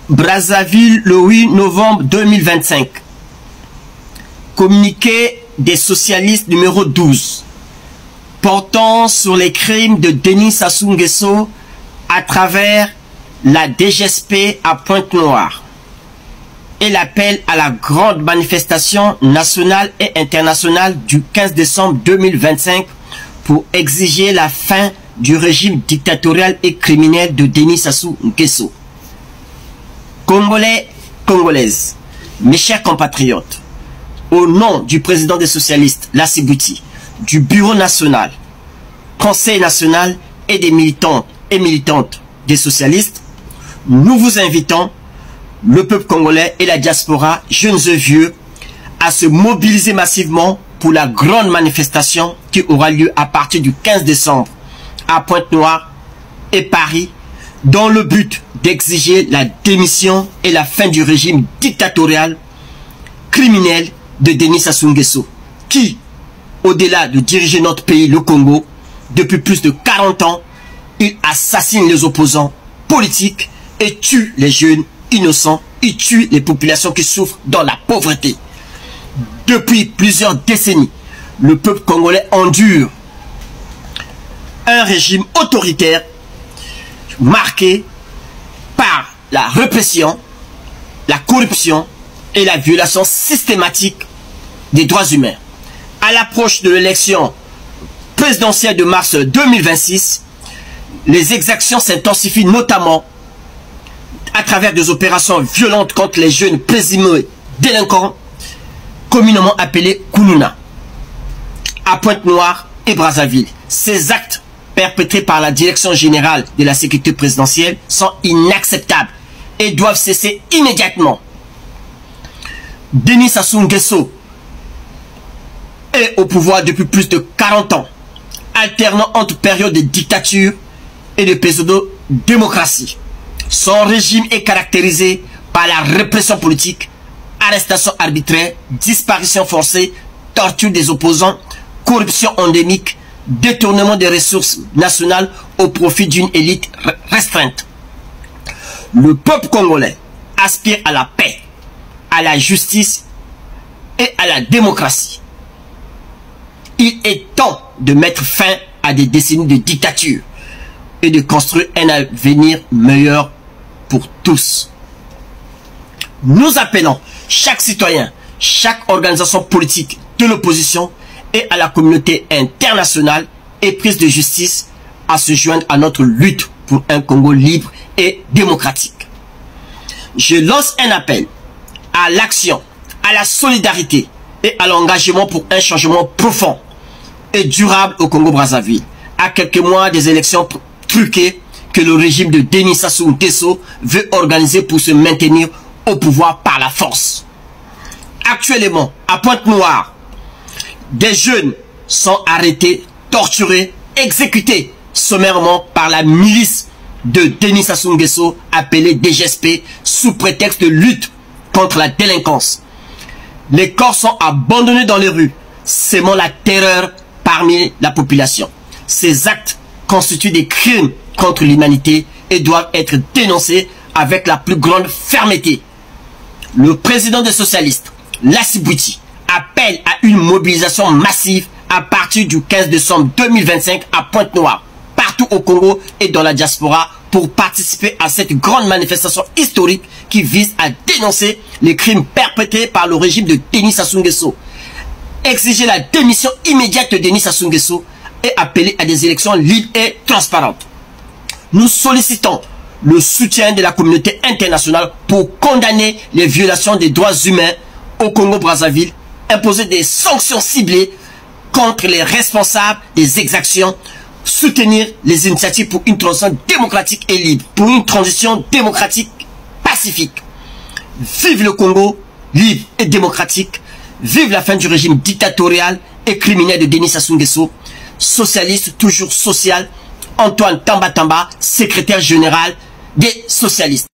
Brazzaville, le 8 novembre 2025. Communiqué des socialistes numéro 12 portant sur les crimes de Denis Sassou Nguesso à travers la DGSP à Pointe-Noire et l'appel à la grande manifestation nationale et internationale du 15 décembre 2025 pour exiger la fin du régime dictatorial et criminel de Denis Sassou Nguesso. Congolais, Congolaises, mes chers compatriotes, au nom du président des socialistes, Lassi Bouty, du bureau national, conseil national et des militants et militantes des socialistes, nous vous invitons, le peuple congolais et la diaspora, jeunes et vieux, à se mobiliser massivement pour la grande manifestation qui aura lieu à partir du 15 décembre à Pointe-Noire et Paris, dans le but d'exiger la démission et la fin du régime dictatorial, criminel de Denis Sassou Nguesso, qui, au-delà de diriger notre pays, le Congo, depuis plus de 40 ans, il assassine les opposants politiques et tue les jeunes innocents, il tue les populations qui souffrent dans la pauvreté. Depuis plusieurs décennies, le peuple congolais endure un régime autoritaire marqué par la répression, la corruption et la violation systématique des droits humains. À l'approche de l'élection présidentielle de mars 2026, les exactions s'intensifient notamment à travers des opérations violentes contre les jeunes présumés délinquants, communément appelés Kounouna, à Pointe-Noire et Brazzaville. Ces actes perpétrés par la Direction générale de la sécurité présidentielle sont inacceptables et doivent cesser immédiatement. Denis Sassou Nguesso est au pouvoir depuis plus de 40 ans, alternant entre périodes de dictature et de pseudo-démocratie. Son régime est caractérisé par la répression politique, arrestation arbitraire, disparition forcée, torture des opposants, corruption endémique, détournement des ressources nationales au profit d'une élite restreinte. Le peuple congolais aspire à la paix, à la justice et à la démocratie. Il est temps de mettre fin à des décennies de dictature et de construire un avenir meilleur pour tous. Nous appelons chaque citoyen, chaque organisation politique de l'opposition et à la communauté internationale et prise de justice à se joindre à notre lutte pour un Congo libre et démocratique. Je lance un appel à l'action, à la solidarité et à l'engagement pour un changement profond et durable au Congo-Brazzaville, à quelques mois des élections truquées que le régime de Denis Sassou Nguesso veut organiser pour se maintenir au pouvoir par la force. Actuellement, à Pointe-Noire, des jeunes sont arrêtés, torturés, exécutés sommairement par la milice de Denis Sassou Nguesso appelée DGSP sous prétexte de lutte contre la délinquance. Les corps sont abandonnés dans les rues, sémant la terreur parmi la population. Ces actes constituent des crimes contre l'humanité et doivent être dénoncés avec la plus grande fermeté. Le président des socialistes, Lassi Bouty, appelle à une mobilisation massive à partir du 15 décembre 2025 à Pointe-Noire, partout au Congo et dans la diaspora, pour participer à cette grande manifestation historique qui vise à dénoncer les crimes perpétrés par le régime de Denis Sassou Nguesso, exiger la démission immédiate de Denis Sassou Nguesso et appeler à des élections libres et transparentes. Nous sollicitons le soutien de la communauté internationale pour condamner les violations des droits humains au Congo-Brazzaville, imposer des sanctions ciblées contre les responsables des exactions, soutenir les initiatives pour une transition démocratique et libre, pour une transition démocratique pacifique. Vive le Congo libre et démocratique, vive la fin du régime dictatorial et criminel de Denis Sassou Nguesso, socialiste toujours social, Antoine Tamba Tamba, secrétaire général des socialistes.